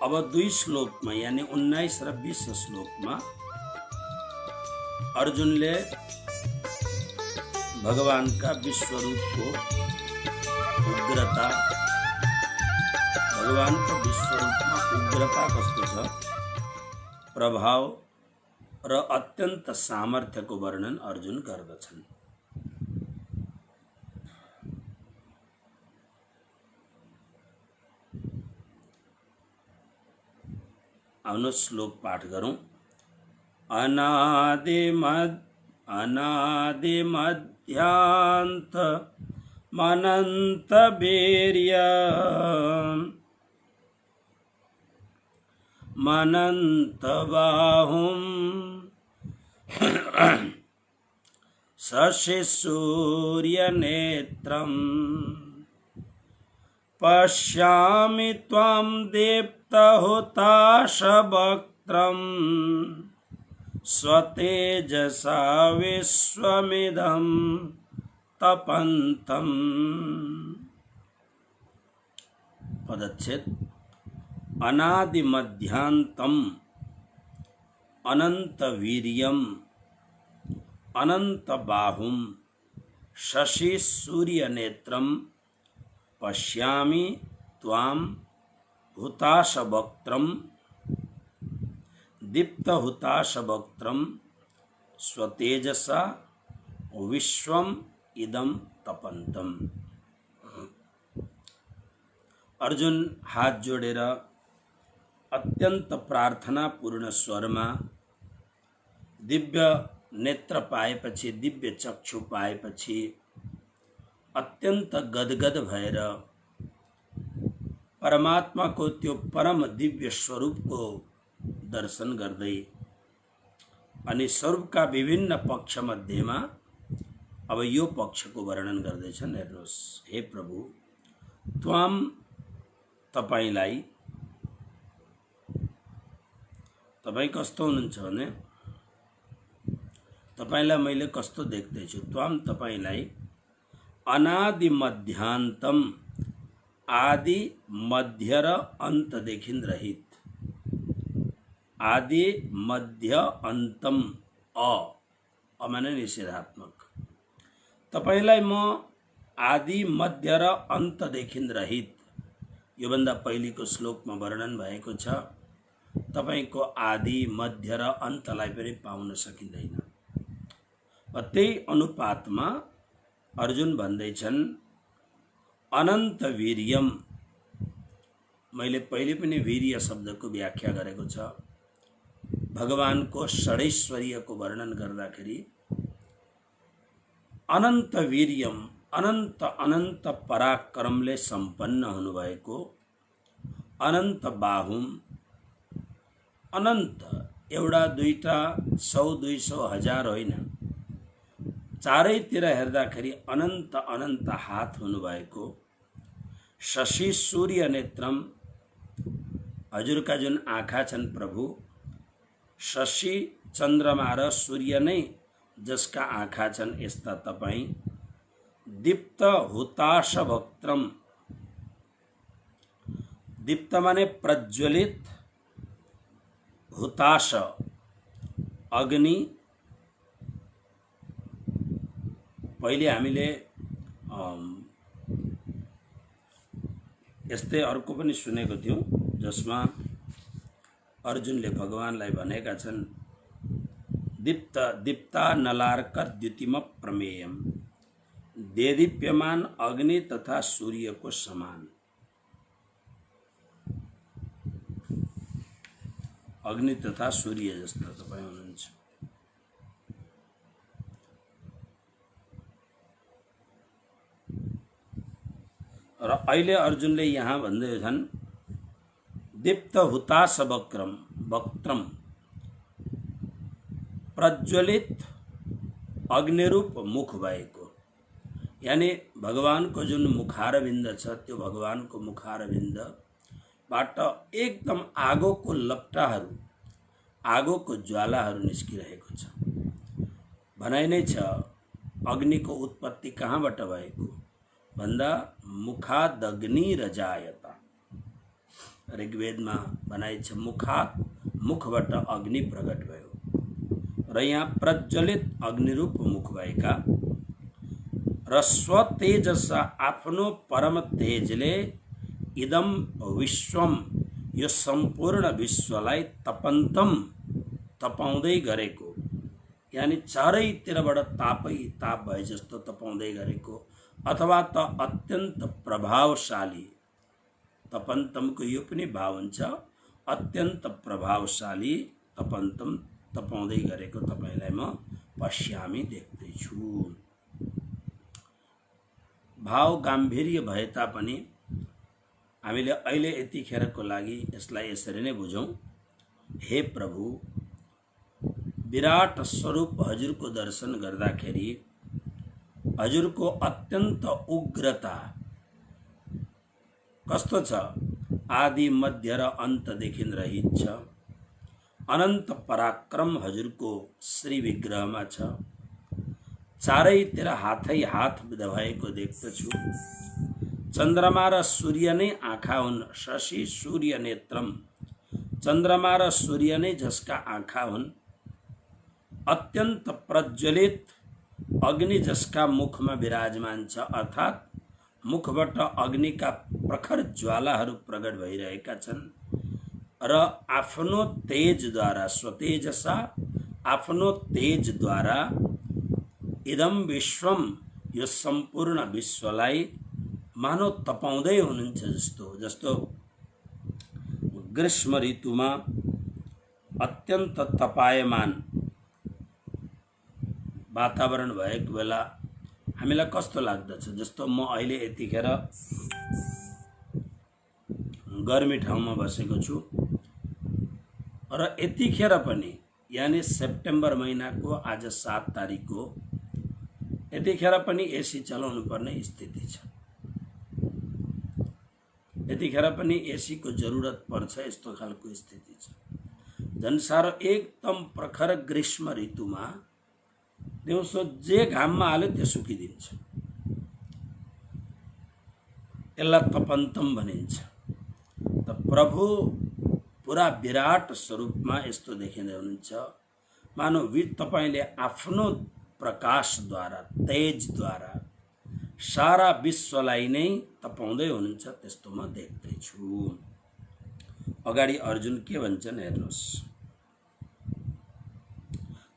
अब 2 श्लोकमा यानी 19 र 20 श्लोकमा अर्जुनले भगवानका विश्वरूपको उग्रता, भगवानको विश्वरूपमा उग्रता कस्तो छ, प्रभाव र अत्यन्त सामर्थ्यको वर्णन अर्जुन गर्दछन्। आउनु श्लोक पाठ गरौँ। अनादिमध्यान्त मनन्त वीर्य मनन्त बाहुं शशि सूर्य नेत्रं पश्यामि त्वां दीप्तहुताशवक्त्रं स्वतेजसा विश्वमिदं तपन्तम्। पदच्छेद। अनादिमध्यान्तं अनंतवीर्यं अनंतबाहुं शशि सूर्यनेत्रं पश्यामि त्वां हुताशवक्त्रं दीप्तहुताशवक्त्रं स्वतेजसा विश्वम इदं तपन्तम्। अर्जुन हात जोडेर अत्यंत प्रार्थनापूर्ण स्वरमा दिव्य नेत्र पाएपछि, दिव्य चक्षु पाएपछि अत्यंत गदगद भएर परमात्माको त्यो परम दिव्य स्वरूपको दर्शन गर्दै अनि स्वरूपका विभिन्न पक्ष मध्येमा अब यो पक्षको वर्णन गर्दैछन्। हेर्नुहोस्, हे प्रभु, त्वाम तपाईलाई, तपाई कस्तो हुनुहुन्छ भने तपाईलाई मैले कस्तो देख्दैछु। त्वाम तपाईलाई अनादि मध्यान्तम आदि मध्य र अन्तदेखि रहित, आदि मध्य अन्तम माने निषेधात्मक, तपाईलाई म आदि मध्य र अन्तदेखि रहित, यो भन्दा पहिलेको श्लोकमा वर्णन भएको छ। तपाईको आदि मध्य र अन्तलाई पनि पाउन सकिँदैन। त्यही अनुपातमा अर्जुन भन्दैछन् अनन्त वीर्यम। मैले पहिले पनि वीर्य शब्दको व्याख्या गरेको छ। भगवानको षडैश्वर्यको वर्णन गर्दाखेरि अनन्त वीर्यम, अनन्त अनन्त पराक्रमले सम्पन्न हुनुभएको, अनन्त बाहुम, अनन्त एउटा दुईटा 100 200 1000 होइन, चारैतिर हेर्दाखेरि अनन्त अनन्त हात हुनुभएको, शशि सूर्य नेत्रम, हजुरका जुन आँखा छन् प्रभु, शशि चन्द्रमा र सूर्य नै जसका आँखा छन् यस्ता तपाईं, दीप्त हुताश वक्त्रम, दीप्त माने प्रज्वलित, हुताश अग्नि। पहिले हामीले यस्तै अर्को पनि सुनेको थियौं जसमा अर्जुनले भगवानलाई भनेका छन् दीप्त दीप्ता नलार्क द्युतिम प्रमेयम, देदीप्यमान अग्नि तथा सूर्य को समान। अग्नि तथा सूर्य जस्ता तपाईं हुनुहुन्छ। र अहिले अर्जुनले यहाँ भन्दैछन् दीप्त हुताश वक्त्रम, वक्त्रम प्रज्वलित अग्निरूप मुख भएको, यानी भगवानको जुन मुखारविन्द छ त्यो भगवानको मुखारविन्दबाट एकदम आगोको लपटाहरू, आगोको ज्वालाहरू निस्किरहेको छ। भनाइ नै छ अग्निको उत्पत्ति कहाँबाट भएको भन्दा मुखादग्नि रजायता, ऋग्वेदमा भनाइ छ, मुखबाट अग्नि प्रकट भयो र यहाँ प्रज्वलित अग्निरूप मुख भएका र स्वतेजस आफ्नो परम तेजले इदम विश्वम यो सम्पूर्ण विश्वलाई तपाउँदै गरेको, यानी चारैतिरबाट तापै ताप भए जस्तो तपाउँदै गरेको, अथवा त अत्यन्त प्रभावशाली, तपन्तमको यो पनि भाव हुन्छ, अत्यन्त प्रभावशाली तपन्तम तपाउँदै गरेको तपाईलाई म पश्यामी देख्दैछु। भाव गाम्भीर्य भए तापनि हामीले अहिले यतिखेरको लागि यसलाई यसरी नै बुझौं। हे प्रभु, विराट स्वरूप हजुरको दर्शन गर्दाखेरि हजुरको अत्यन्त उग्रता कस्तो छ, आदि मध्य र अन्तदेखि रहित छ। अनन्त पराक्रम हजुरको श्री विग्रहमा छ। चारैतिर हातै हात भएको देख्दछु। चन्द्रमा र सूर्य नै आँखा हुन्, शशि सूर्य नेत्रम, चन्द्रमा र सूर्य नै जसका आँखा हुन्। अत्यन्त प्रज्वलित अग्नि जसका मुखमा विराजमान छ, अर्थात् मुखबाट अग्निका प्रखर ज्वालाहरू प्रकट भइरहेका छन् र आफ्नो तेजद्वारा, स्वतेजसा आफ्नो तेजद्वारा इदम विश्वम यो सम्पूर्ण विश्वलाई मानव तपाउँदै हुनुहुन्छ जस्तो ग्रीष्म ऋतुमा अत्यन्त तपायमान वातावरण भएको बेला हामीलाई कस्तो लाग्दछ। जस्तो म अहिले यतिखेर गर्मी ठाउँमा बसेको छु र यतिखेर पनि, यानी सेप्टेम्बर महिनाको आज 7 तारिकको यतिखेर पनि एसी चलाउनु पर्ने स्थिति छ। यतिखेर पनि एसी को जरुरत पर्छ, यस्तो खालको स्थिति छ। झन् साह्रो एकदम प्रखर ग्रीष्म ऋतुमा दिउँसो जे घाममा हाल्यो त्यो सुकिदिन्छ। यसलाई तपन्तम भनिन्छ। त प्रभु पुरा विराट स्वरूपमा यस्तो देखिँदै हुनुहुन्छ, मानव तपाईले आफ्नो प्रकाशद्वारा, तेजद्वारा सारा विश्वलाई नै तपाउँदै हुनुहुन्छ, त्यस्तो म देख्दैछु। अगाडि अर्जुन के भन्छन् हेर्नुहोस्।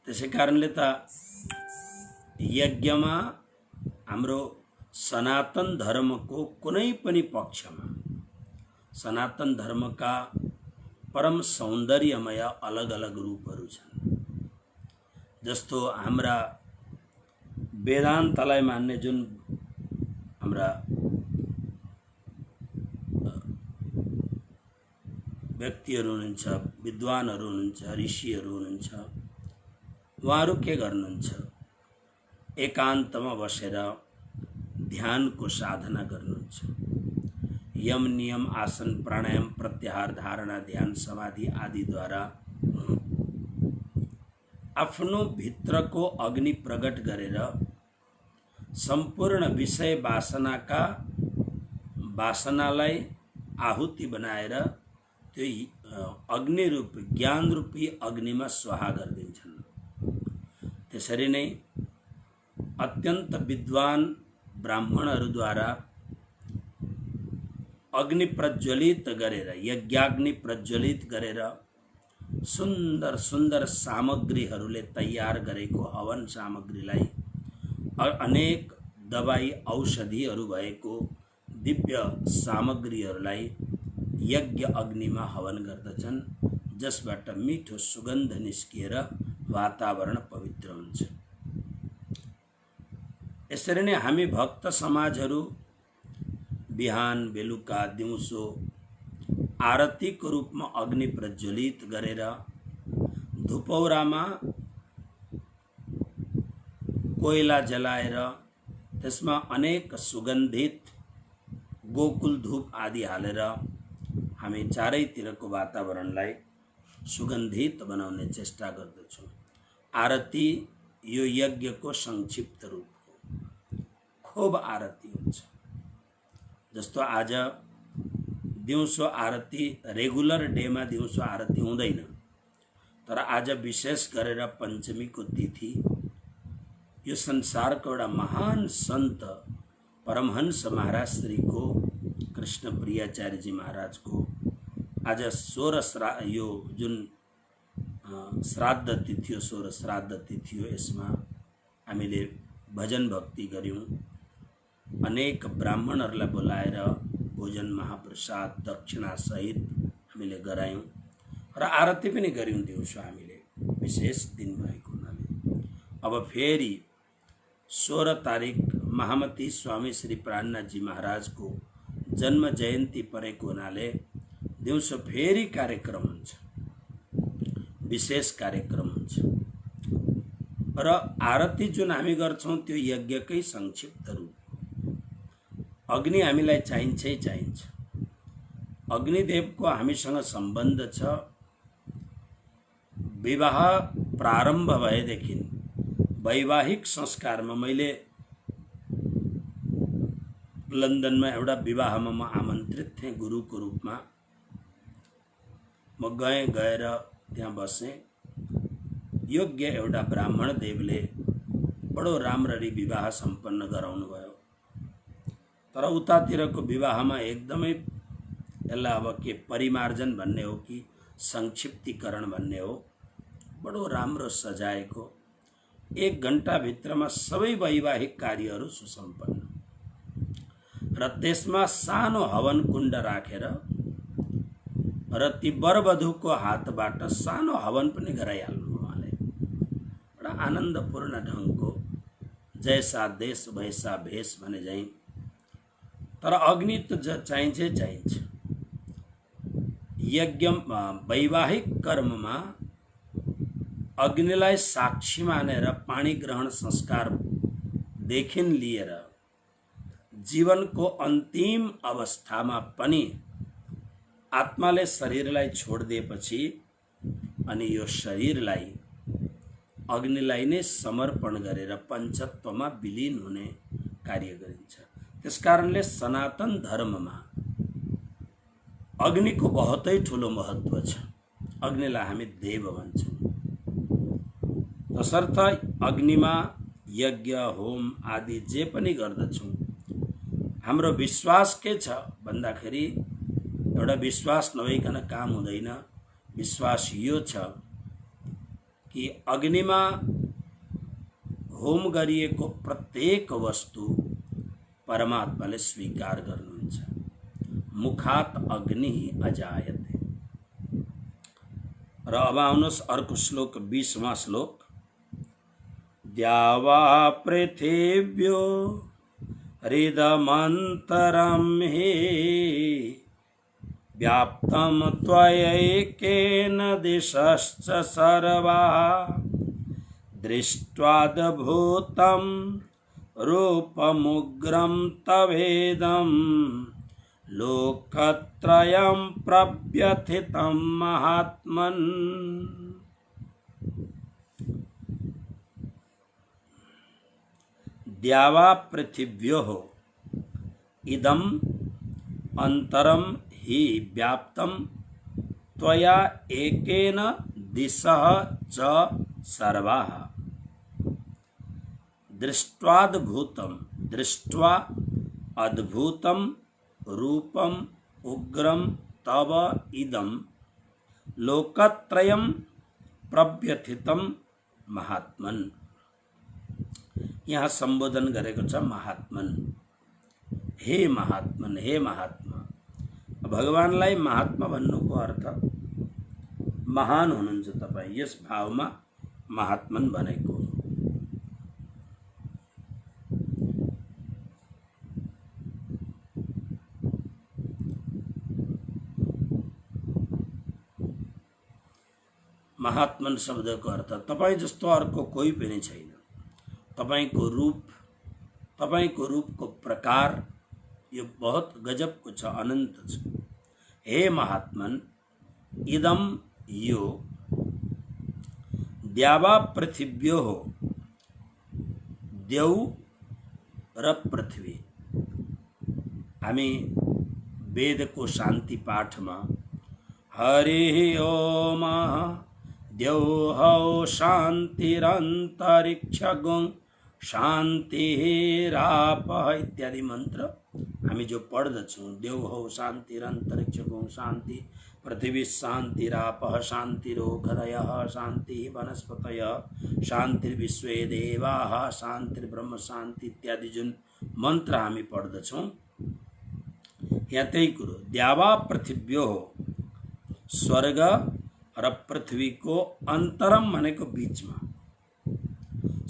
त्यसै कारणले त यज्ञमा हाम्रो सनातन धर्मको कुनै पनि पक्षमा सनातन धर्मका परम सौन्दर्यमय अलग अलग रूपहरू छन्। जस्तो हाम्रा वेदान्तलाई मान्ने जुन हाम्रा व्यक्तिहरू हुनुहुन्छ, विद्वानहरू हुनुहुन्छ, ऋषिहरू हुनुहुन्छ, उहाँहरू के गर्नुहुन्छ, एकान्तमा बसेर ध्यानको साधना गर्नुहुन्छ। यम नियम आसन प्राणायाम प्रत्याहार धारणा ध्यान समाधि आदिद्वारा आफ्नो भित्रको अग्नि प्रकट गरेर सम्पूर्ण विषय वासनालाई आहुति बनाएर त्यो अग्नि रूप ज्ञान रूपी अग्निमा स्वाहा गरिदिन्छन्। त्यसरी नै अत्यन्त विद्वान ब्राह्मणहरूद्वारा अग्नि प्रज्वलित गरेर, यज्ञाग्नि प्रज्वलित गरेर सुन्दर सुन्दर सामग्रीहरूले तयार गरेको हवन सामग्रीलाई, अनेक दबाई औषधिहरू भएको दिव्य सामग्रीहरूलाई यज्ञ अग्निमा हवन गर्दछन्, जसबाट मिठो सुगन्ध निस्किएर वातावरण पवित्र हुन्छ। यसरी नै हामी भक्त समाजहरू बिहान बेलुका दिउँसो आरतीको रूपमा अग्नि प्रज्वलित गरेर धुपौरामा कोइला जलाएर त्यसमा अनेक सुगन्धित गोकुल धूप आदि हालेर हामी चारैतिरको वातावरणलाई सुगन्धित बनाउने चेष्टा गर्दछौँ। आरती यो यज्ञको संक्षिप्त रूप हो, खूब आरती हुन्छ। जस्तो आज दिउँसो आरती रेगुलर डेमा दिउँसो आरती हुँदैन, तर आज विशेष गरेर पञ्चमीको तिथि यो संसारको एउटा महान सन्त परमहंस महाराज श्रीको कृष्णप्रियाचार्यजी महाराजको आज 16 यो जुन श्राद्ध तिथि हो, 16 श्राद्ध तिथि हो। यसमा हामीले भजन भक्ति गऱ्यौँ, अनेक ब्राह्मणहरूलाई बोलाएर भोजन महाप्रसाद दक्षिणा सहित हामीले गरायौँ र आरती पनि गऱ्यौँ दिउँसो हामीले, विशेष दिन भएको हुनाले। अब फेरि 16 तारिक महामती स्वामी श्री प्राणनाथजी महाराजको जन्म जयन्ती परेको हुनाले दिउँसो फेरि कार्यक्रम हुन्छ, विशेष कार्यक्रम हुन्छ र आरती जुन हामी गर्छौँ त्यो यज्ञकै संक्षिप्त रूप हो। अग्नि हामीलाई चाहिन्छै चाहिन्छ। अग्निदेवको हामीसँग सम्बन्ध छ। विवाह प्रारम्भ भएदेखि वैवाहिक संस्कारमा मैले लन्डनमा एउटा विवाहमा म आमन्त्रित थिएँ गुरुको रूपमा। म गएर त्यहाँ बसेँ। योग्य एउटा ब्राह्मण देवले बडो राम्ररी विवाह सम्पन्न गराउनु भयो, तर उतातिरको विवाहमा एकदमै यसलाई अब के परिमार्जन भन्ने हो कि संक्षिप्तीकरण भन्ने हो, बडो राम्रो सजाएको। 1 घण्टा भित्रमा सबै वैवाहिक कार्यहरू सुसम्पन्न र त्यसमा सानो हवन कुण्ड राखेर र ती वरवधुको हातबाट सानो हवन पनि गराइहाल्नु उहाँले। एउटा आनन्दपूर्ण ढङ्गको जैसा देश वैसा भेष भने झैँ। तर अग्नि त चाहिन्छै चाहिन्छ। यज्ञ वैवाहिक कर्ममा अग्निलाई साक्षी मानेर पानी ग्रहण संस्कारदेखि लिएर जीवनको अन्तिम अवस्थामा पनि आत्माले शरीरलाई छोडिदिएपछि अनि यो शरीरलाई अग्निलाई नै समर्पण गरेर पञ्चत्वमा विलीन हुने कार्य गरिन्छ। त्यसकारणले सनातन धर्ममा अग्निको बहुतै ठुलो महत्त्व छ। अग्निलाई हामी देव भन्छौँ। तसर्थ अग्निमा यज्ञ होम आदि जे पनि गर्दछौँ, हाम्रो विश्वास के छ भन्दाखेरि एउटा विश्वास नभइकन काम हुँदैन। विश्वास यो छ कि अग्निमा होम गरिएको प्रत्येक वस्तु परमात्माले स्वीकार गर्नुहुन्छ। मुखात अग्नि अजायते। र अब आउनुहोस् अर्को श्लोक 20वां श्लोक। द्यावा पृथिव्यो हृदमन्तरं हि व्याप्तं त्वयैकेन दिशश्च सर्वाः दृष्ट्वाद्भुतं रूपमुग्रं तवेदं लोकत्रयं प्रव्यथितं महात्मन्। द्यावा पृथिव्योः इदम अंतरम हि व्याप्तं त्वया एकेन दिशः च सर्वाः दृष्ट्वाद्भुतं दृष्ट्वा अद्भुतं रूपम उग्रम तव इदं लोकत्रयं प्रव्यथितं महात्मन्। यहाँ संबोधन गरेको छ महात्मन। हे महात्मन, हे महात्मा। भगवानलाई महात्मा भन्नुको अर्थ महान हुनुहुन्छ तपाईँ, यस भावमा महात्मन भनेको हो। महात्मन शब्दको अर्थ तपाईँ जस्तो अर्को कोही पनि छैन। तपाईको रूपको प्रकार यो बहुत गजबको छ, अनन्त छ। हे महात्मन, इदम यो द्यावा पृथिव्यो हो, देव र पृथ्वी, हामी वेद को शांति पाठ में हरि ओम द्यौः शान्तिरन्तरिक्षगुं शान्तिरापः इत्यादि मंत्र हामी जो पढ्दछौँ। द्यौः शान्तिरन्तरिक्षगुं शान्ति पृथिवी शान्तिरापः शान्तिरोषधयः शान्ति वनस्पतयः शान्तिर्विश्वे देवाः शान्तिर्ब्रह्म शान्ति इत्यादि जुन मंत्र हामी पढ्दछौँ यहाँ त्यही कुरो द्यावा पृथिव्यो स्वर्ग र पृथ्वी को अंतरम भनेको बीच में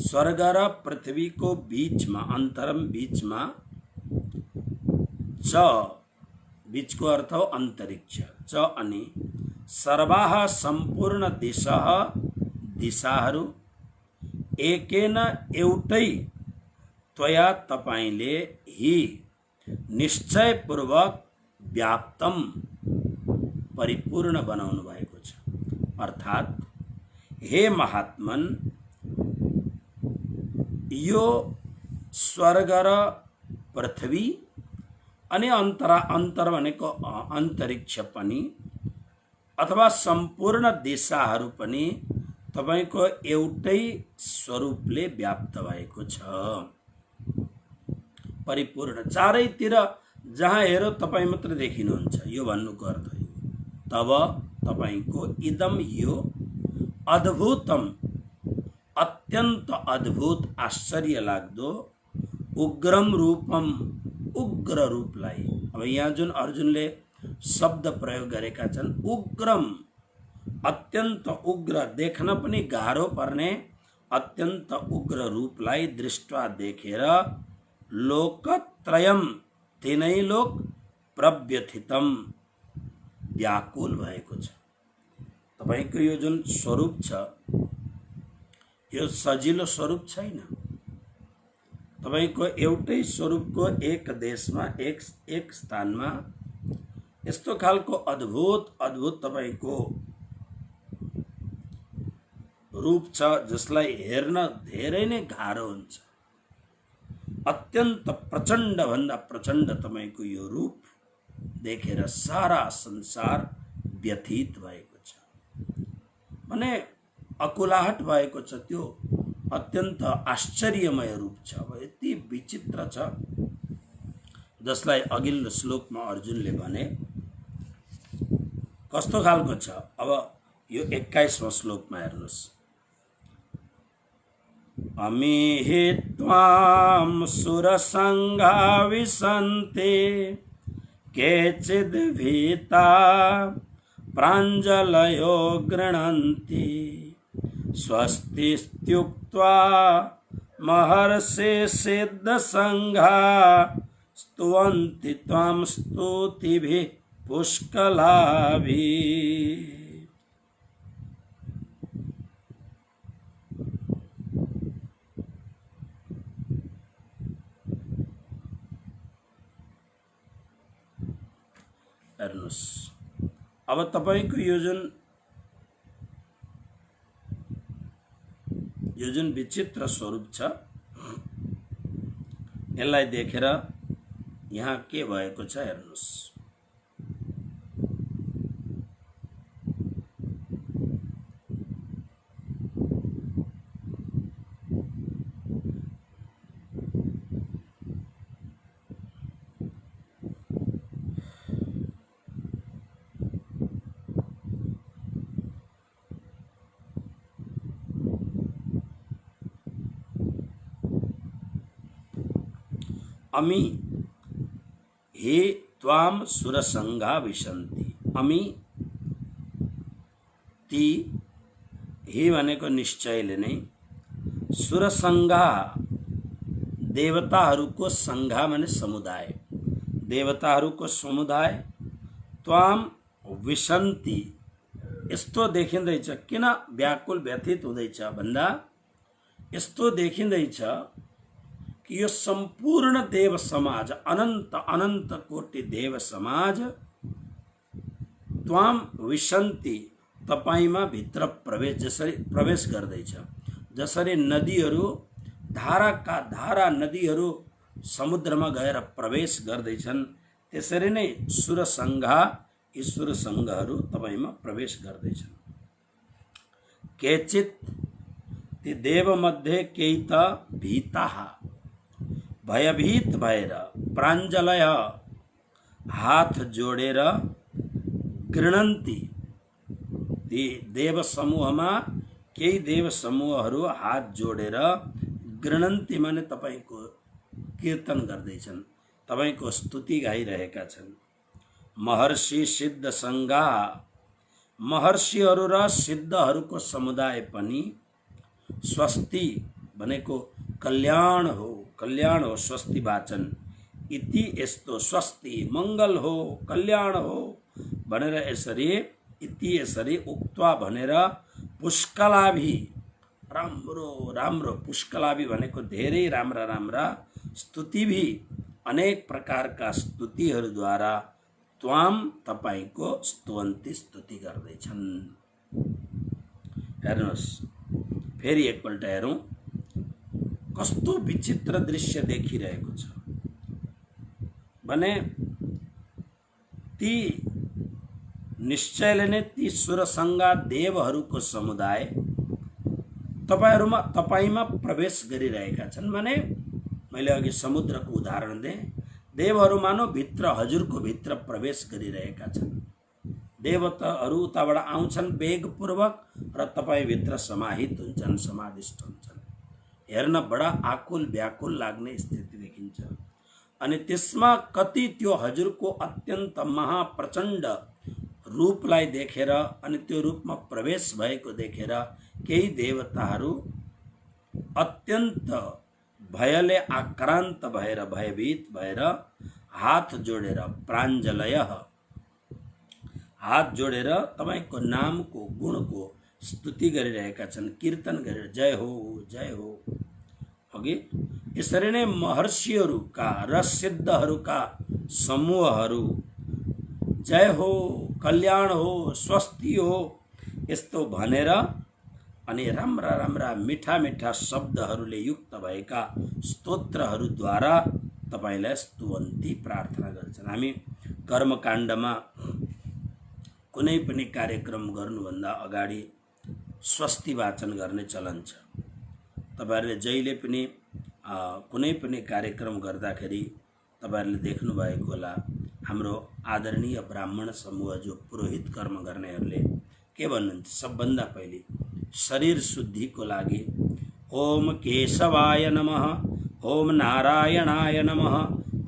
स्वर्ग र पृथ्वी को बीच में अंतरम बीच में च बीच को अर्थ हो अंतरिक्ष च अनि सर्वाः संपूर्ण दिशाः दिशाहरू एकेन एउटै त्वया तपाईले ही निश्चयपूर्वक व्याप्तम परिपूर्ण बनाउनु भएको छ। अर्थात हे महात्मन यो स्वर्ग र पृथ्वी अनि अंतर भनेको अंतरिक्ष पनि अथवा संपूर्ण दिशाहरू पनि तपाईको एउटै स्वरूपले व्याप्त भएको छ। परिपूर्ण चारैतिर जहाँ हेरो तपाईं मात्र देखिनुहुन्छ यो भन्नुको अर्थ हो। तब तपाईको इदम यो अद्भुतम अत्यंत अद्भुत आश्चर्य लाग्दो उग्रम रूपम उग्र रूपलाई अब यहाँ जुन अर्जुनले शब्द प्रयोग गरेका छन् उग्रम अत्यंत उग्र देख्न पनि गाह्रो पर्ने अत्यंत उग्र रूपलाई दृष्टवा देखेर लोकत्रयम तीनै लोक प्रव्यथितम व्याकुल भएको छ। तपाईको यो जुन स्वरूप छ यो सजिलो स्वरूप छैन। तपाईको एउटै स्वरूपको एक देशमा एक स्थानमा यस्तो खालको अद्भुत अद्भुत तपाईको रूप छ जसलाई हेर्न धेरै नै गाह्रो हुन्छ। अत्यन्त प्रचण्ड भन्दा प्रचण्ड तपाईको यो रूप देखेर सारा संसार व्यथित भएको छ भने अकुलाहट भएको छ। त्यो अत्यन्त आश्चर्यमय रूप छ। अब यति विचित्र छ जसलाई अघिल्लो श्लोकमा अर्जुनले भने कस्तो खालको छ। अब यो 21वां श्लोकमा हेर्नुस् अमीहि त्वां सुरसङ्घा विशन्ते केचिद् भीता प्राञ्जलयो गृह्णन्ति स्वस्तिस्त्युक्त्वा महर्षि सिद्धसङ्घा स्तुवन्ति त्वां स्तुतिभिः पुष्कलाभिः। हेर्नुस् अब तपाईको यो जुन विचित्र स्वरूप छ यसलाई देखेर यहाँ के भएको छ हेर्नुस्। अमी हे त्वाम सुरसंगा विशन्ति। अमी ती हे भनेको निश्चयले नै सुरसंगा देवताहरूको संघा माने समुदाय देवताहरूको समुदाय त्वाम विशन्ति यस्तो देखिँदैछ। किन व्याकुल व्यथित हुँदैछ भन्दा यस्तो देखिँदैछ कि यो संपूर्ण देव समाज अनंत अनंत कोटि देव समाज त्वाम विशन्ति तपाईमा भित्र प्रवेश गर्दैछ। जसरी नदीहरू धाराका धारा नदीहरू समुद्रमा गएर प्रवेश गर्दैछन् त्यसरी नै सुरसङ्घा यी सुरसङ्घहरू तपाईँमा प्रवेश गर्दैछन्। केचित ती देवमध्ये केही त भीताः भयभीत भएर प्राञ्जलय हात जोडेर गृणन्ती ती देव समूहमा केही देव समूहहरू हात जोडेर गृणन्ती माने तपाईँको कीर्तन गर्दैछन्, तपाईँको स्तुति गाइरहेका छन्। महर्षि सिद्ध सङ्घा महर्षिहरू र सिद्धहरूको समुदाय पनि स्वस्ति भनेको कल्याण हो स्वस्ति वाचन इति यस्तो स्वस्ति मंगल हो कल्याण हो भनेर यसरी इति यसरी उक्त्वा भनेर पुष्कलाभि राम्रो राम्रो पुष्कलाभि भनेको धेरै राम्रा राम्रा स्तुति भी अनेक प्रकारका स्तुतिहरूद्वारा त्वाम तपाईको स्तुवन्ती स्तुति गर्दैछन्। हेर्नुहोस् फेरि एकपल्ट हेरौँ कस्तो विचित्र दृश्य देखिरहेको छ भने ती निश्चयले नै ती सुरसङ्गा देवहरूको समुदाय तपाईमा प्रवेश गरिरहेका छन्। भने मैले अघि समुद्रको उदाहरण दिएँ, देवहरू मानव भित्र हजुरको भित्र प्रवेश गरिरहेका छन्। देवताहरू उताबाट आउँछन् वेगपूर्वक र तपाईभित्र समाहित हुन्छन्, समाधिष्ट हुन्छन्। हेर्न बडा आकुल व्याकुल लाग्ने स्थिति देखिन्छ। अनि त्यसमा कति त्यो हजुरको अत्यन्त महाप्रचण्ड रूपलाई देखेर अनि त्यो रूपमा प्रवेश भएको देखेर केही देवताहरू अत्यन्त भयले आक्रान्त भएर भयभीत भएर हात जोडेर प्राञ्जलय हात जोडेर तपाईको नामको गुणको स्तुति गरिरहेका छन्, कीर्तन गरेर जय हो जय हो। अघि यसरी नै महर्षिहरूका र सिद्धहरूका समूहहरू जय हो कल्याण हो स्वस्ति हो यस्तो भनेर अनि राम्रा राम्रा मिठा मिठा शब्दहरूले युक्त भएका स्तोत्रहरूद्वारा तपाईलाई स्तुवन्ती प्रार्थना गर्छन्। हामी कर्मकाण्डमा कुनै पनि कार्यक्रम गर्नुभन्दा अगाडि स्वस्ति वाचन गर्ने चलन छ। तपाईहरुले जहिले पनि कुनै पनि कार्यक्रम गर्दाखेरि तपाईहरुले देख्नु भएको होला हाम्रो आदरणीय ब्राह्मण समूह जो पुरोहित कर्म गर्नेहरूले के भन्नुहुन्छ, सबभन्दा पहिले शरीर शुद्धिको लागि ओम केशवाय नमः, ओम नारायणाय नमः,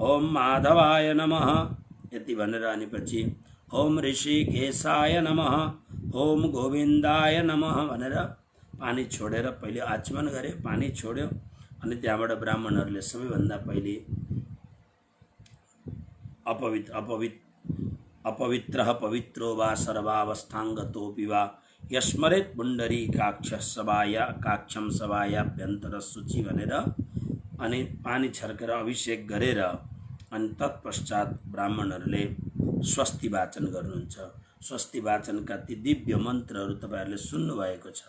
ओम माधवाय नमः यति भनेर अनि पछि ओम ऋषिकेशाय नमः, ओम गोविन्दाय नमः भनेर पानी छोडेर पहिले आचमन गरे, पानी छोड्यो। अनि त्यहाँबाट ब्राह्मणहरूले सबैभन्दा पहिले अपवित्रः पवित्रो वा सर्वावस्थाङ्गतोऽपि वा यस्मरेत् पुण्डरीकाक्षं सभायाभ्यन्तर शुचि भनेर अनि पानी छर्केर अभिषेक गरेर अनि तत्पश्चात ब्राह्मणहरूले स्वस्ति वाचन गर्नुहुन्छ। स्वस्ति वाचनका ती दिव्य मन्त्रहरू तपाईहरुले सुन्नु भएको छ।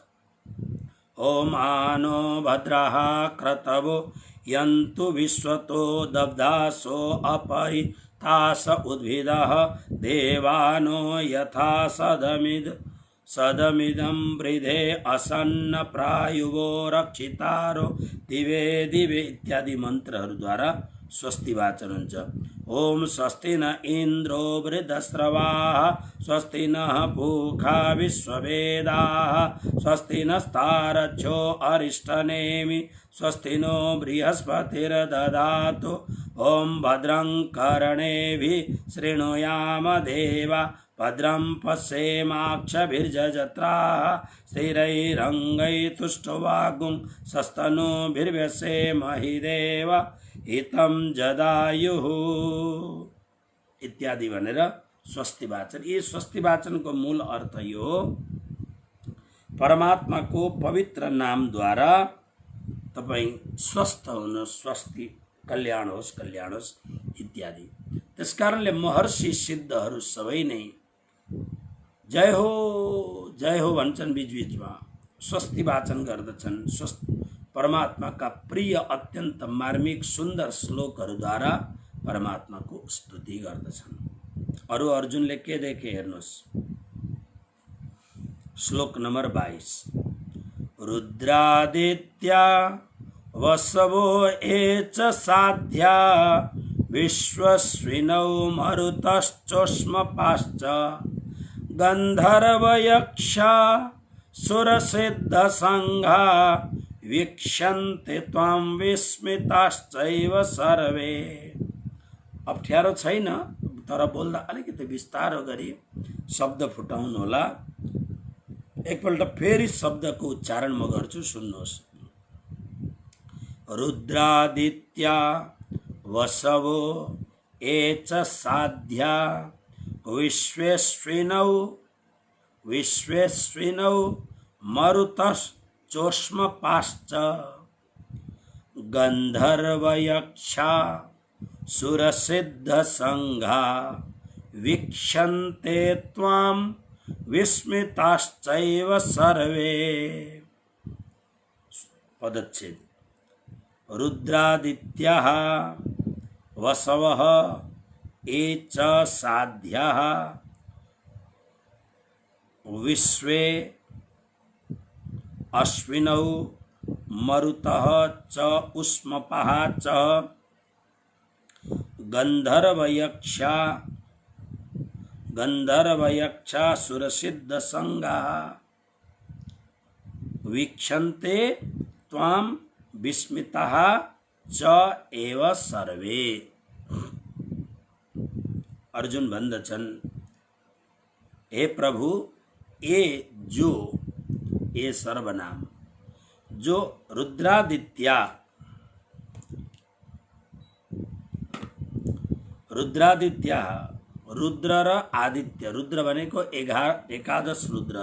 ओम आनो भद्रः क्रतवो यन्तु विश्वतो दब्धासो अपरितास उद्भिदः देवानो यथा सदमिदं वृधे असन्न प्रायुवो रक्षितारो दिवे दिवे इत्यादि मन्त्रहरूद्वारा स्वस्ति वाचन हुन्छ। ओम स्वस्ति न इन्द्रो वृद्धस्रवाः, स्वस्ति नः पूषा विश्ववेदाः, स्वस्ति नस्तारच्छो अरिष्टनेमि, स्वस्ति नो बृहस्पतिर्दधातु। ओम भद्रं कर्णेभिः शृणुयाम देवा, भद्रं पश्येमाक्षभिर्जत्राः, स्थिरैरङ्गैस्तुष्टुवागुं सस्तनूभिर्व्यसेमहि देव हितं जदायुः इत्यादि भनेर स्वस्ति वाचन। ये स्वस्ति वाचन को मूल अर्थ यो परमात्मा को पवित्र नाम द्वारा तपाईं स्वस्थ हुनुहोस्, स्वस्ति कल्याण होस् इत्यादि। त्यसकारणले महर्षि सिद्धहरू सबै नै जय हो भन्छन्, बीचबीचमा स्वस्ति वाचन गर्दछन्। परमात्मा का प्रिय अत्यंत मार्मिक सुंदर श्लोकहरूद्वारा परमात्माको स्तुति गर्दछन्। अरु अर्जुनले के देखे हेर्नुहोस्, श्लोक नंबर 22। रुद्रादित्या वसवो ये च साध्या विश्वस्विनौ मरुतश्चोष्मपाश्च गन्धर्वयक्षा सुरसिद्धसङ्घा वीक्षन्ते त्वां विस्मिताश्चैव सर्वे। अप्ठ्यारो छैन, तर बोल्दा अलिकति बिस्तारो गरी शब्द फुटाउनु होला। एकपल्ट फेरि शब्दको उच्चारण म गर्छु, सुन्नुहोस्। रुद्रादित्या वसवो ये च साध्या विश्वेश्विनौ मरुतश्चोष्मपाश्च गन्धर्वयक्षा सुरसिद्धसङ्घा वीक्षन्ते त्वां विस्मिताश्चैव सर्वे। पदच्छेद। रुद्रादित्याः वसवः ये च साध्याः विश्वे अश्विनौ मरुतः च उष्मपः च गन्धर्वयक्षा सुरसिद्धसङ्गाः वीक्षन्ते त्वां विस्मिताः च एव सर्वे। अर्जुन भन्दछन्, हे प्रभु, ये सर्वनाम जो रुद्रादित्या रुद्र र आदित्य, रुद्र भनेको 11 रुद्र,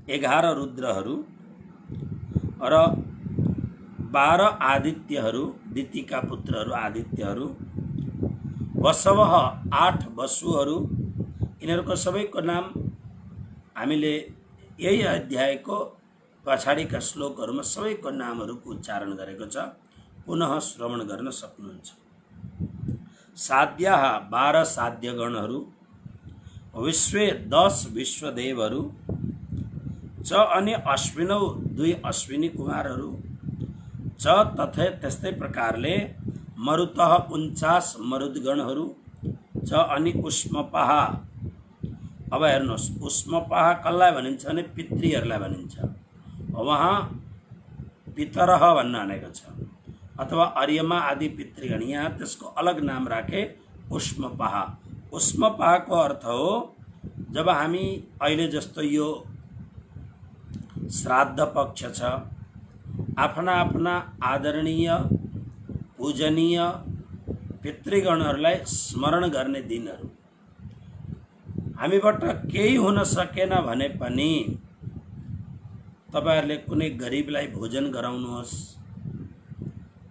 11 रुद्रहरू र 12 आदित्यहरू, दितिका पुत्रहरू आदित्यहरू, वसवः 8 वसुहरू। यिनीहरूको सबैको नाम हामीले यही अध्यायको पछाडिका श्लोकहरूमा सबैको नामहरूको उच्चारण गरेको छ, पुनः श्रवण गर्न सक्नुहुन्छ। साध्याः 12 साध्यगणहरू, विश्वे 10 विश्वदेवहरू च अनि अश्विनौ 2 अश्विनी कुमारहरू च तथै त्यस्तै प्रकारले मरुतः 49 मरुद्गणहरू च अनि उष्मपः। अब हेर्नुहोस्, उष्मपः कसलाई भनिन्छ भने पितृहरूलाई भनिन्छ। वहाँ पितरह भन्न भनेको छ, अथवा अर्यमा आदि पितृगण, यहाँ त्यसको अलग नाम राखे उष्मपः। उष्मपहको अर्थ हो जब हामी अहिले जस्तो यो श्राद्ध पक्ष छ, आफ्ना आफ्ना आदरणीय पूजनीय पितृगणहरूलाई स्मरण गर्ने दिनहरू। हामीबाट केही हुन सकेन भने पनि तपाईहरुले कुनै गरिबलाई भोजन गराउनुहोस्,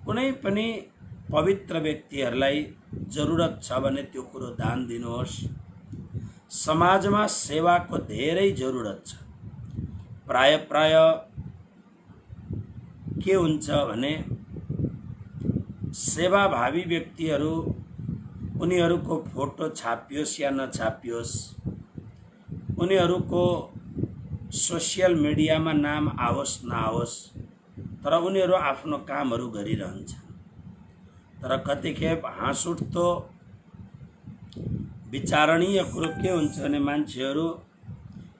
कुनै पनि पवित्र व्यक्तिहरूलाई जरुरत छ भने त्यो कुरो दान दिनुहोस्। समाजमा सेवाको धेरै जरुरत छ। प्राय के हुन्छ भने सेवाभावी व्यक्तिहरू, उनीहरूको फोटो छापियोस् या नछापियोस्, उनीहरूको सोशल मिडियामा नाम आओस् नआओस्, तर उनीहरू आफ्नो कामहरू गरिरहन्छन्। तर कतिखेप हाँस उठ्दो विचारणीय कुरो के हुन्छ भने मान्छेहरू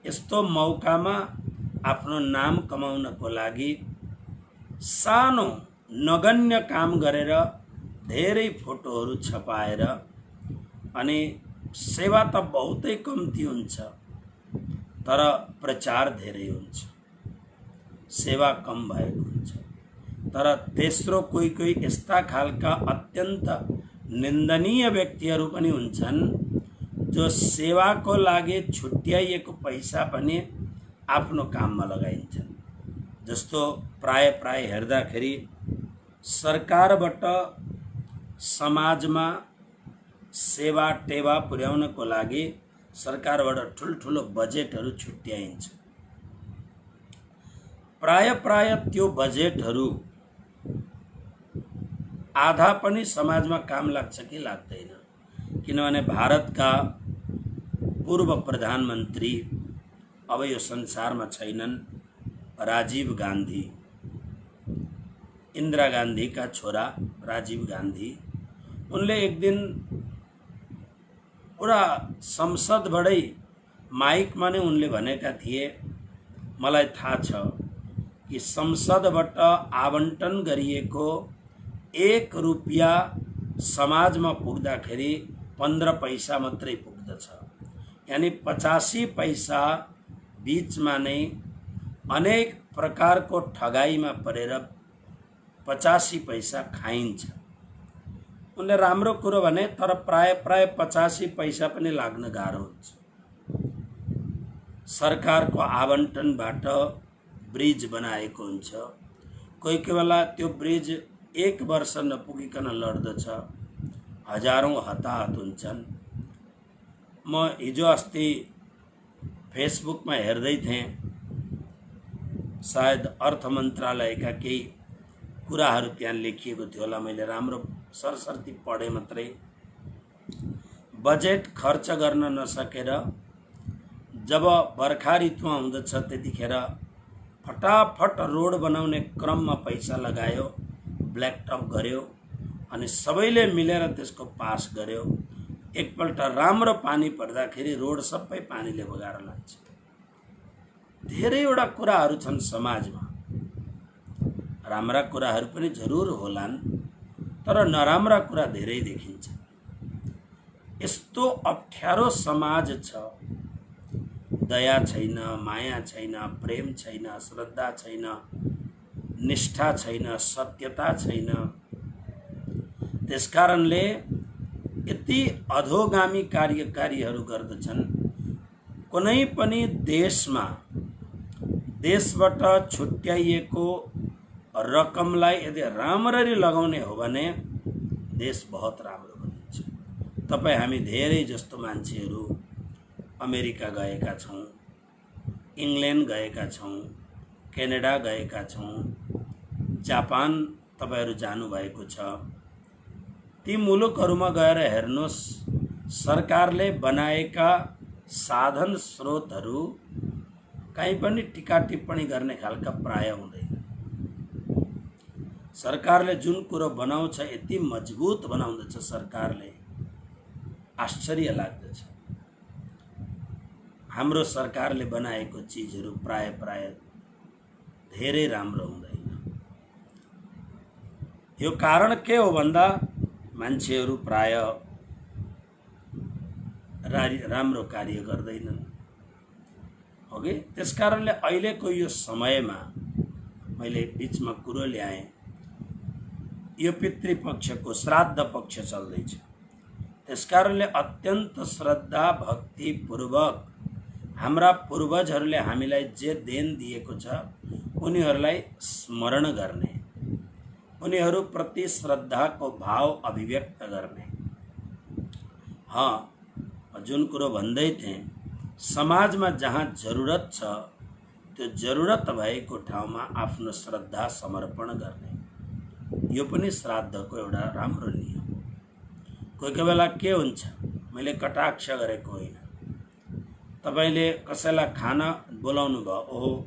यस्तो मौकामा आफ्नो नाम कमाउनको लागि सानो नगण्य काम गरेर धेरै फोटोहरू छपाएर, अनि सेवा त बहुतै कम्ती हुन्छ तर प्रचार धेरै हुन्छ, सेवा कम भएको हुन्छ। तर तेस्रो कोही यस्ता खालका अत्यन्त निन्दनीय व्यक्तिहरू पनि हुन्छन् जो सेवाको लागि छुट्याइएको पैसा पनि आफ्नो काममा लगाइन्छन्। जस्तो प्राय हेर्दाखेरि सरकारबाट समाजमा सेवा टेवा पुर्याउनको लागि सरकारबाट ठुल्ठुलो बजेटहरू छुट्याइन्छ। प्राय त्यो बजेटहरू आधा पनि समाजमा काम लाग्छ कि लाग्दैन। किनभने भारतका पूर्व प्रधानमन्त्री अब यो संसारमा छैनन्, राजीव गान्धी, इन्दिरा गान्धीका छोरा राजीव गान्धी। उनले एक दिन पुरा संसदबाटै माइकमा नै उनले भनेका थिए, मलाई थाहा छ कि संसदबाट आवन्टन गरिएको 1 रुपियाँ समाजमा पुग्दाखेरि 15 पैसा मात्रै पुग्दछ। यानी 85 पैसा बीचमा नै अनेक प्रकारको ठगाईमा परेर 85 पैसा खाइन्छ। उनले राम्रो कुरो भने, तर प्राय 85 पैसा पनि लाग्न गाह्रो हुन्छ। सरकारको आवन्टनबाट ब्रिज बनाएको हुन्छ, कोही कोही बेला त्यो ब्रिज 1 वर्ष नपुगिकन लड्दछ, हजारौं हताहत हुन्छन्। म हिजो अस्ति फेसबुकमा हेर्दै थिएँ, सायद अर्थ मन्त्रालयका केही कुराहरू त्यहाँ लेखिएको थियो होला, मैले राम्रो सरसर्ती पढे मात्रै। बजेट खर्च गर्न नसकेर जब बर्खा ऋतु आउँदछ त्यतिखेर फटाफट रोड बनाउने क्रममा पैसा लगायो, ब्ल्याक टप गर्यो अनि सबैले मिलेर त्यसको पास गर्यो। एकपल्ट राम्रो पानी पर्दाखेरि रोड सबै पानीले बगाएर लान्छ। धेरैवटा कुराहरू छन् समाजमा, राम्रा कुराहरू पनि जरुर होलान्, तर नराम्रा कुरा धेरै देखिन्छ। यस्तो अप्ठ्यारो समाज छ, दया छैन, माया छैन, प्रेम छैन, श्रद्धा छैन, निष्ठा छैन, सत्यता छैन। त्यसकारणले यति अधोगामी कार्यकारीहरू गर्दछन्। कुनै पनि देशमा देशबाट छुट्याइएको रकमलाई यदि राम्ररी लगाउने हो भने देश बहुत राम्रो बनिन्छ। तपाईँ हामी धेरै जस्तो मान्छेहरू अमेरिका गएका छौँ, इङ्ल्यान्ड गएका छौँ, क्यानाडा गएका छौँ, जापान तपाईहरू जानुभएको छ। ती मुलुकहरूमा गएर हेर्नुहोस्, सरकारले बनाएका साधन स्रोतहरू कहीँ पनि टिका टिप्पणी गर्ने खालका प्राय हुँदैन। सरकारले जुन कुरो बनाउँछ यति मजबुत बनाउँदछ सरकारले, आश्चर्य लाग्दछ। हाम्रो सरकारले बनाएको चीजहरू प्राय धेरै राम्रो हुँदैन। यो कारण के हो भन्दा मान्छेहरू प्राय राम्रो कार्य गर्दैनन्। ओके, त्यसकारणले अहिलेको यो समयमा मैले बीचमा कुरो ल्याएँ, यो पितृपक्षको श्राद्ध पक्ष चल्दैछ। त्यसकारणले अत्यन्त श्रद्धा भक्ति पूर्वक हाम्रा पूर्वजहरूले हामीलाई जे देन दिएको छ उनीहरूलाई स्मरण गर्ने, उनीहरूप्रति श्रद्धाको भाव अभिव्यक्त गर्ने। जुन कुरो भन्दै थिएँ, समाजमा जहाँ जरुरत छ त्यो जरुरत भएको ठाउँमा आफ्नो श्रद्धा समर्पण गर्ने, यो पनि श्राद्धको एउटा राम्रो नियम। कोही कोही बेला के हुन्छ, मैले कटाक्ष गरेको होइन, तपाईले कसैलाई खाना बोलाउनु भयो, ओहो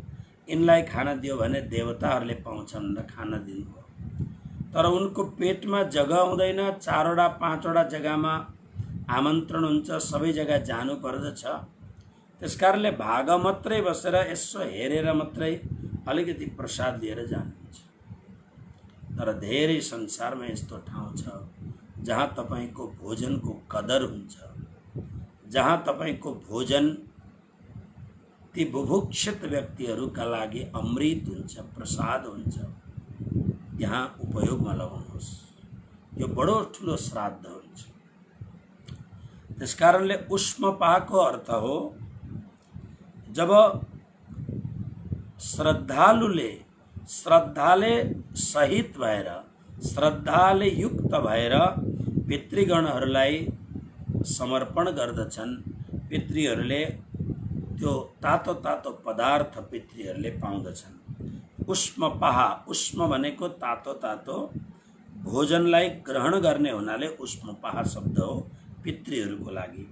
यिनलाई खाना दियो भने देवताहरूले पाउँछन् र खाना दिनुभयो, तर उनको पेटमा जग्गा हुँदैन, 4 वटा 5 वटा जग्गामा आमन्त्रण हुन्छ, सबै जग्गा जानु पर्दछ। त्यसकारणले भाग मात्रै बसेर यसो हेरेर मात्रै अलिकति प्रसाद लिएर जानुहुन्छ। तर धेरै संसारमा यस्तो ठाउँ छ जहाँ तपाईको भोजनको कदर हुन्छ, जहाँ तपाईको भोजन ती बुभुक्षित व्यक्तिहरूका लागि अमृत हुन्छ, प्रसाद हुन्छ। यहाँ उपयोगमा लगाउनुहोस्, यो बडो ठुलो श्राद्ध हुन्छ। त्यसकारणले उष्मपाको अर्थ हो जब श्रद्धाले सहित भएर, श्रद्धाले युक्त भएर पितृगणहरूलाई समर्पण गर्दछन्। पितृहरूले त्यो तातो तातो पदार्थ पितृहरूले पाउँदछन्। उष्मपाह, उष्म भनेको तातो तातो, भोजनलाई ग्रहण गर्ने हुनाले उष्मपाह शब्द हो पितृहरूको लागि।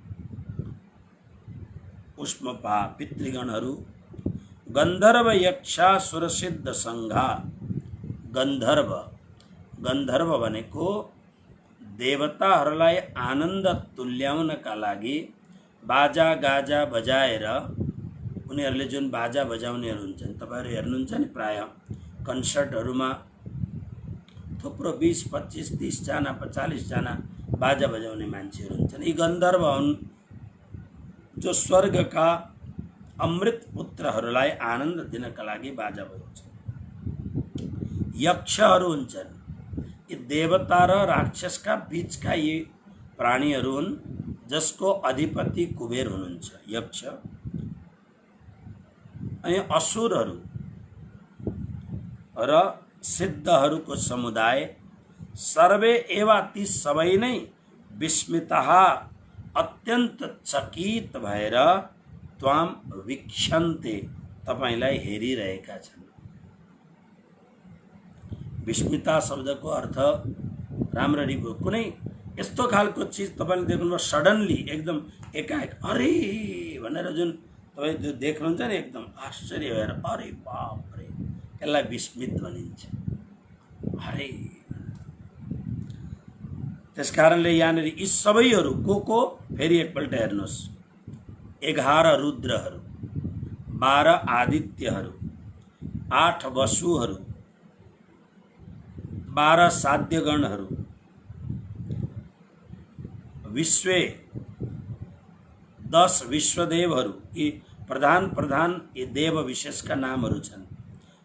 उष्मपाह पितृगणहरू। गन्धर्व यक्षासुर सिद्ध सङ्घा। गन्धर्व, गन्धर्व भनेको देवताहरूलाई आनन्द तुल्याउनका लागि बाजा गाजा बजाएर उनीहरूले जुन बाजा बजाउनेहरू हुन्छन्, तपाईँहरू हेर्नुहुन्छ नि प्राय कन्सर्टहरूमा थुप्रो 20, 25, 30 जना 40 जना बाजा बजाउने मान्छेहरू हुन्छन्। यी गन्धर्व हुन् जो स्वर्गका अमृत पुत्रहरूलाई आनन्द दिनका लागि बाजा बजाउँछन्। यक्षहरू हुन्छन्, यी देवता र राक्षसका बीचका यी प्राणीहरू हुन् जसको अधिपति कुबेर हुनुहुन्छ यक्ष। अनि असुरहरू र सिद्धहरूको समुदाय। सर्वे एवा ती सबै नै विस्मितः अत्यन्त चकित भएर त्वाम वीक्षन्ते तपाईलाई हेरिरहेका छन्। विस्मिता शब्दको अर्थ राम्ररी भयो, कुनै यस्तो खालको चिज तपाईँले देख्नुभयो सडनली एकदम एकाएक अरे भनेर जुन तपाईँ त्यो देख्नुहुन्छ नि एकदम आश्चर्य भएर अरे बाप रे, यसलाई विस्मित भनिन्छ। अरे त्यसकारणले यहाँनिर यी सबैहरू को फेरि एकपल्ट हेर्नुहोस्। 11 रुद्रहरू, 12 आदित्यहरू, 8 वसुहरू, 12 साध्यगणहरू, विश्वे 10 विश्वदेवहरू, यी प्रधान यी देव विशेषका नामहरू छन्।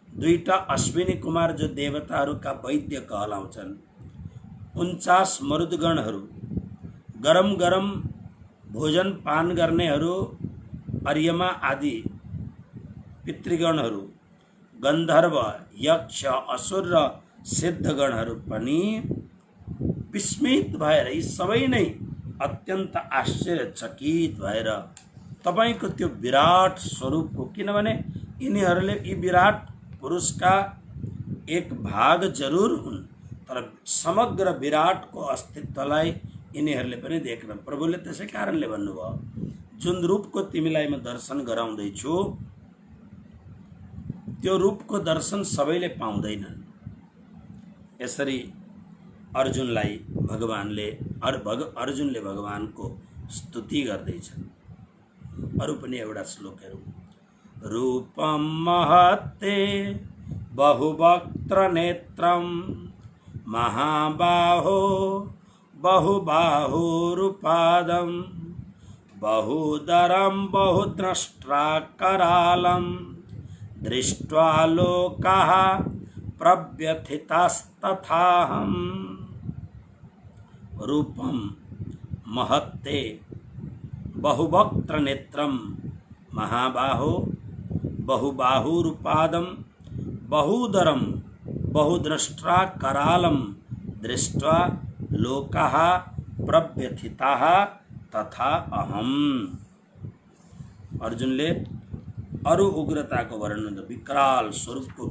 2टा अश्विनी कुमार जो देवताहरूका वैद्य कहलाउँछन्। 49 मरुदगणहरू, गरम गरम भोजन पान गर्नेहरू, अर्यमा आदि पितृगणहरू, गन्धर्व यक्ष असुर र सिद्धगणहरू पनि विस्मित भएर यी सबै नै अत्यन्त आश्चर्यचकित भएर तपाईको त्यो विराट स्वरूपको, किनभने यिनीहरूले यी विराट पुरुषका एक भाग जरुर हुन् तर समग्र विराटको अस्तित्वलाई यिनीहरूले पनि देख्न। प्रभुले त्यसै कारणले भन्नुभयो जुन रूपको तिमीलाई म दर्शन गराउँदैछु त्यो रूपको दर्शन सबैले पाउँदैनन्। यसरी अर्जुनलाई अर्जुनले भगवानको स्तुति गर्दैछन्। अरू पनि एउटा श्लोक हेरौँ। रूपम महत्ते बहुवक्त्र नेत्रम महाबाहो बहुबाहुरुपादं बहुदरं बहुद्रष्ट्राकरालं दृष्ट्वा लोकाः प्रव्यथितास्तथाहम्। रूपं महत्ते बहुवक्त्र नेत्रं महाबाहो बहुबाहुरुपादं बहुदरं बहुद्रष्ट्राकरालं दृष्ट्वा लोकाः प्रव्यथिताः तथा अहम। अर्जुनले अरु उग्रताको वर्णन, विकराल स्वरूपको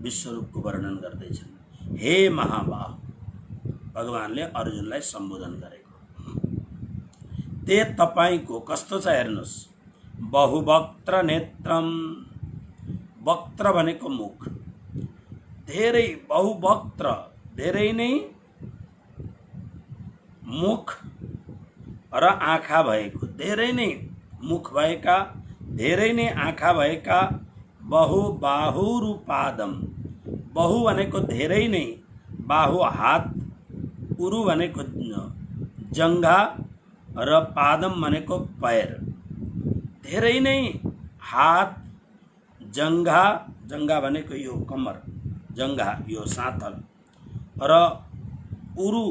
विश्वरूपको वर्णन गर्दैछन्। हे महाबाहु, भगवानले अर्जुनलाई सम्बोधन गरेको। ते तपाईको कस्तो छ हेर्नुस्। बहुवक्त्र नेत्रम, वक्त्र भनेको मुख, धेरै बहुवक्त्र धेरै नै मुख र आँखा भएको, धेरै नै मुख भएका धेरै नै आँखा भएका, बहुबाहुरुपादम, बहु भनेको धेरै नै, बाहु हात, उरु भनेको जङ्घा र पादम भनेको पैर, धेरै नै हात जङ्घा, जङ्घा भनेको यो कम्मर, जङ्घा यो साथल र उरु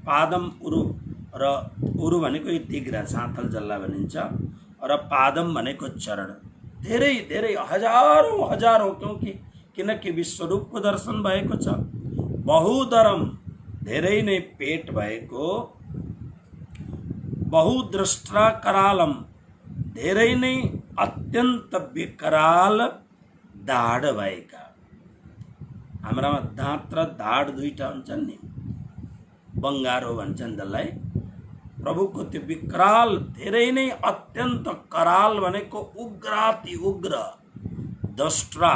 पादम उरु र उरु भनेको यो तिघ्रा साथल जल्ला भनिन्छ र पादम भनेको चरण। धेरै धेरै हजारौं किनकि विश्वरूपको दर्शन भएको छ। बहुदरम धेरै नै पेट भएको, बहुद्रष्ट्रा करालम धेरै नै अत्यन्त विकराल दाढ भएका। हाम्रामा दाँत र धाड दुईटा हुन्छन् नि, बङ्गारो भन्छन् त्यसलाई। प्रभुको त्यो विकराल, धेरै नै अत्यन्त कराल भनेको उग्राति उग्र, दष्ट्रा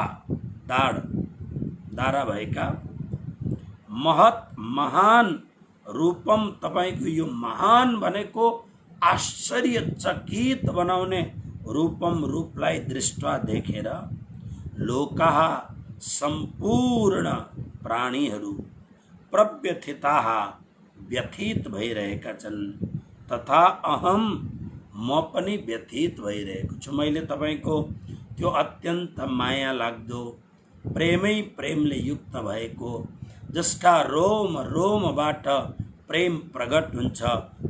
दारा भएका, महत महान रूपम, तपाईको यो महान भनेको आश्चर्यचकित बनाउने रूपम, रूपलाई दृष्टवा देखेर लोकाः सम्पूर्ण प्राणीहरू प्रव्यथिताः व्यथित भइरहेका छन्, तथा अहम म पनि व्यथित भइरहेको छु। मैले तपाईको त्यो अत्यन्त माया लाग्दो प्रेमै प्रेमले युक्त भएको, जसका रोम रोमबाट प्रेम प्रकट हुन्छ,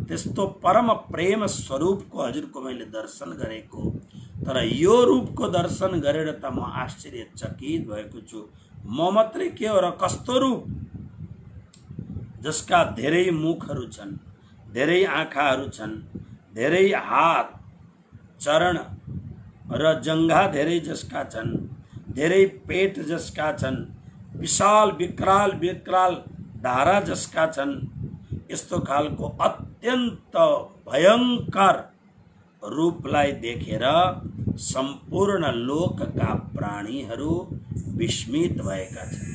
त्यस्तो परम प्रेम स्वरूपको हजुरको मैले दर्शन गरेको। तर यो रूपको दर्शन गरेर त म आश्चर्यचकित भएको छु। म मात्रै के हो र कस्तो रूप, जसका धेरै मुखहरू छन्, धेरै आँखाहरू छन्, धेरै हात चरण र जङ्घा धेरै जसका छन्, धेरै पेट जसका छन्, विशाल विकराल विकराल धारा जसका छन्, यस्तो खालको अत्यन्त भयंकर रूपलाई देखेर सम्पूर्ण लोकका प्राणीहरू विस्मित भएका छन्,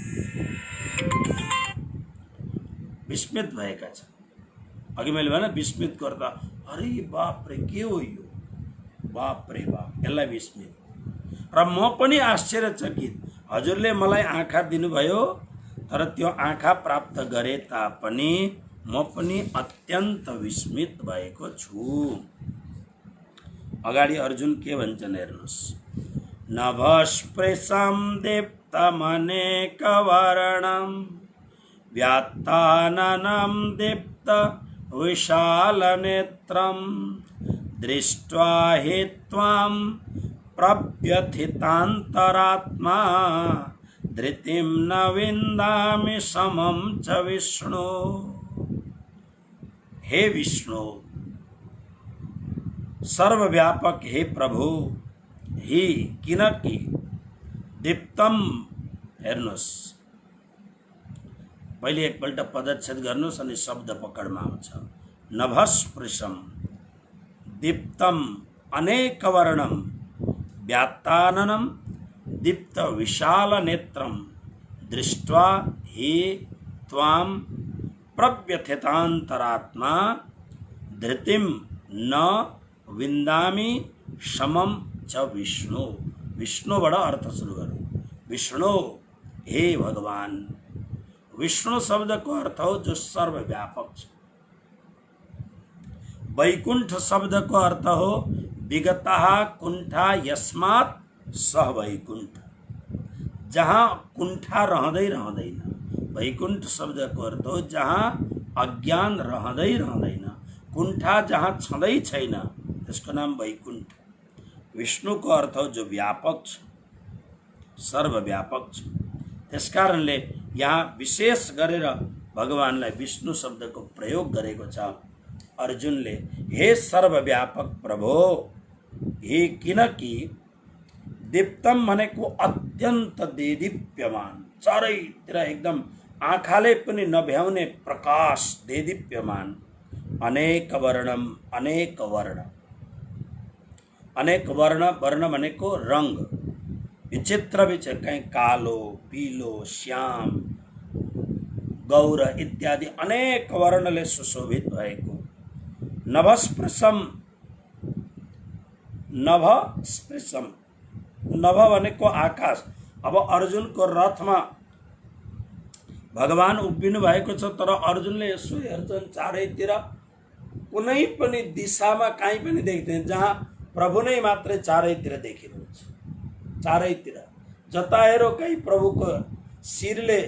विस्मित भएका छन्। अघि मैले भने विस्मित गर्दा अरे बाप रे के हो यो, बाप रे बाप, यसलाई विस्मित। र म पनि आश्चर्यचकित, हजुरले मलाई आँखा दिनुभयो, तर त्यो आँखा प्राप्त गरे तापनि म पनि अत्यन्त विस्मित भएको छु। अगाडि अर्जुन के भन्छन् हेर्नुहोस्, नभस्पृशं दीप्तमनेकवर्णं व्यात्ताननं दीप्त विशालनेत्रं दृष्ट्वा हि त्वां प्रव्यथितान्तरात्मा धृतिं न विन्दामि समं च विष्णु। हे विष्णु, सर्वव्यापक हे प्रभु, ही किनकि दीप्तम, हेर्नुहोस् पहिले एकपल्ट पदच्छेद गर्नुहोस् अनि शब्द पकडमा आउँछ। नभस्पृशम दीप्तम अनेकवर्णम व्यात्ताननम दीप्त विशाल नेत्रम दृष्ट्वा हि त्वां प्रव्यथितान्तरात्मा धृतिम न विन्दामि समम च विष्णु। विष्णुबाट अर्थ सुरु गरौँ। विष्णु, हे भगवान। विष्णु शब्दको अर्थ हो जो सर्वव्यापक छ। वैकुण्ठ शब्दको अर्थ हो विगतः कुण्ठा यस्मात् सह वैकुण्ठ, जहाँ कुण्ठा रहँदै रहँदैन। वैकुण्ठ शब्दको अर्थ हो जहाँ अज्ञान रहँदै रहँदैन, कुण्ठा जहाँ छँदै छैन, त्यसको नाम वैकुण्ठ। विष्णुको अर्थ हो जो व्यापक छ, सर्वव्यापक छ। त्यसकारणले यहाँ विशेष गरेर भगवानलाई विष्णु शब्दको प्रयोग गरेको छ अर्जुनले। हे सर्वव्यापक प्रभो, हे किनकि दीप्तम भनेको अत्यन्त देदीप्यमान, चारैतिर एकदम आँखाले पनि नभ्याउने प्रकाश, देदीप्यमान। अनेक वर्णम, अनेक वर्ण, अनेक वर्ण, वर्ण भनेको रंग, विचित्र विचित्र, कहीं कालो, पीलो, श्याम, गौर इत्यादि अनेक वर्णले सुशोभित भएको। नभस्पृशम, नभस्पृशम, नभ भनेको आकाश। अब अर्जुनको रथमा भगवान उभिनु भएको छ, तर अर्जुनले यसो हेर्छन् चारैतिर, कुनै पनि दिशामा कहीँ पनि देख्दैन, जहाँ प्रभु नै मात्रै चारैतिर देखिनुहुन्छ। चारैतिर जता हेरो कहीँ प्रभुको शिरले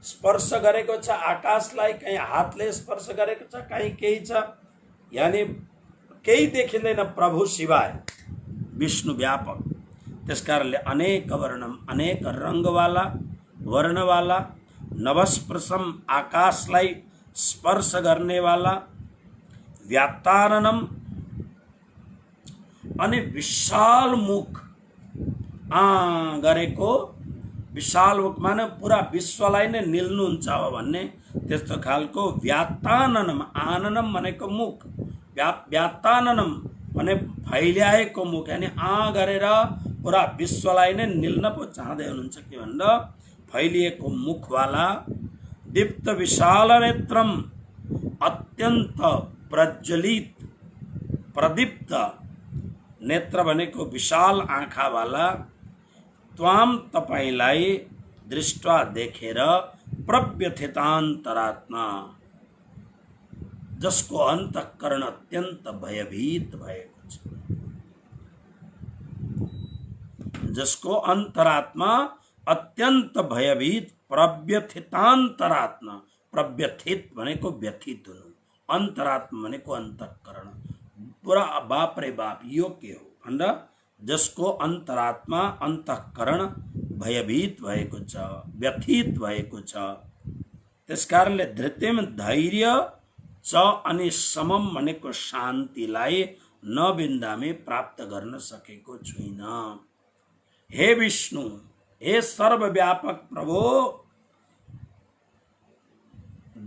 स्पर्श गरेको छ आकाशलाई, कहीँ हातले स्पर्श गरेको छ, कहीँ केही छ, यानी केही देखिँदैन प्रभु सिवाय। विष्णु व्यापक, त्यसकारणले अनेक वर्णम, अनेक रंगवाला, वर्णवाला, नभस्पृशम आकाशलाई स्पर्श गर्नेवाला, व्यात्ताननम अनि विशाल मुख गरेको विशाल मुख माने पुरा विश्वलाई नै निल्नुहुन्छ अब भन्ने त्यस्तो खालको व्यात्ताननम, आननम भनेको मुख, व्यात्ताननम भने फैल्याएको मुख, यानी गरेर पुरा विश्वलाई नै निल्न पो चाहँदै हुनुहुन्छ के भन्दा फैलिएको मुखवाला, दीप्त विशाल नेत्रम, अत्यन्त प्रज्वलित प्रदीप्त नेत्र भनेको विशाल आँखावाला, त्वाम तपाईलाई दृष्टवा देखेर प्रव्यथितान्तरात्मा, जसको अन्तःकरण अत्यन्त भयभीत भएको छ, जसको अन्तरात्मा अत्यन्त भयभीत, प्रव्यथितान्तरात्मा, प्रव्यथित भनेको व्यथित हुनु, अन्तरात्मा भनेको अन्तःकरण, पुरा बाप रे बाप यो के हो भन्दा जसको अन्तरात्मा अन्तःकरण भयभीत भएको छ, व्यथित भएको छ। त्यसकारणले धृतिम धैर्य च अनि समम भनेको शान्तिलाई नबिन्दामे प्राप्त गर्न सकेको छुइनँ। हे विष्णु, हे सर्वव्यापक प्रभु,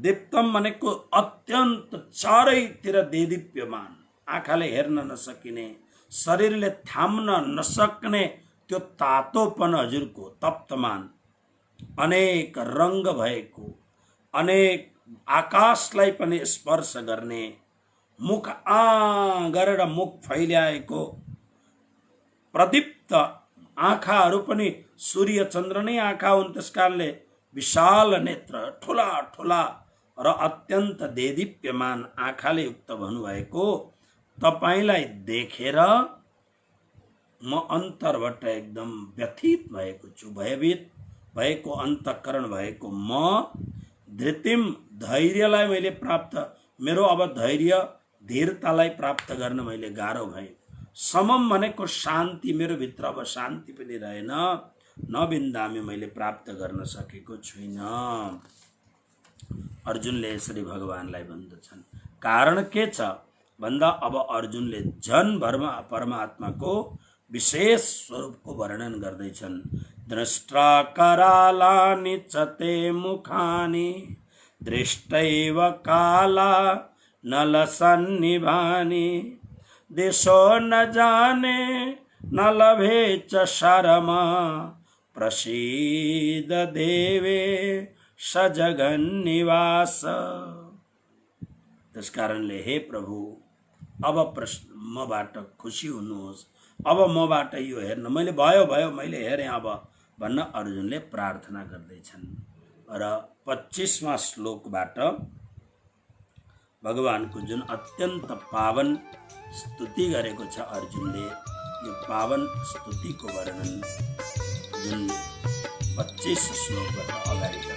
दीप्तम भनेको अत्यन्त चारैतिर देदीप्यमान, आँखाले हेर्न नसकिने, शरीरले थाम्न नसक्ने त्यो तातोपन हजुरको, तप्तमान, अनेक रंग भएको, अनेक आकाशलाई पनि स्पर्श गर्ने, मुख गरेर मुख फैल्याएको, प्रदीप्त आँखाहरू पनि सूर्य चन्द्र नै आँखा हुन्, त्यसकारणले विशाल नेत्र, ठुला ठुला र अत्यन्त देदीप्यमान आँखाले युक्त भन्नुभएको तपाईलाई देखेर म अन्तरबाट एकदम व्यथित भएको छु, भयभीत भएको अन्तःकरण भएको म धृतिम धैर्यलाई मैले प्राप्त, मेरो अब धैर्य धीरतालाई प्राप्त गर्न मैले गाह्रो भए। समम भनेको शान्ति, मेरो भित्र अब शान्ति पनि रहेन, नबिन्दामी मैले प्राप्त गर्न सकेको छुइनँ। अर्जुनले यसरी भगवानलाई भन्दछन्। कारण के छ भन्दा अब अर्जुनले झन परमात्माको विशेष स्वरूपको वर्णन गर्दैछन्। दृष्ट्रा करालानि च ते मुखानि दृष्टैव काला नलसन्निभानि दिशो न जाने न लभे च शरमा प्रसीद देवे स जगन्निवास। त्यसकारणले हे प्रभु, अब मबाट खुसी हुनुहोस्, अब मबाट यो हेर्न, मैले भयो भयो मैले हेरेँ अब भन्न अर्जुनले प्रार्थना गर्दैछन्। र 25वां श्लोकबाट भगवानको जुन अत्यन्त पावन स्तुति गरेको छ अर्जुनले, यो पावन स्तुतिको वर्णन जुन 25 श्लोकबाट अगाडिका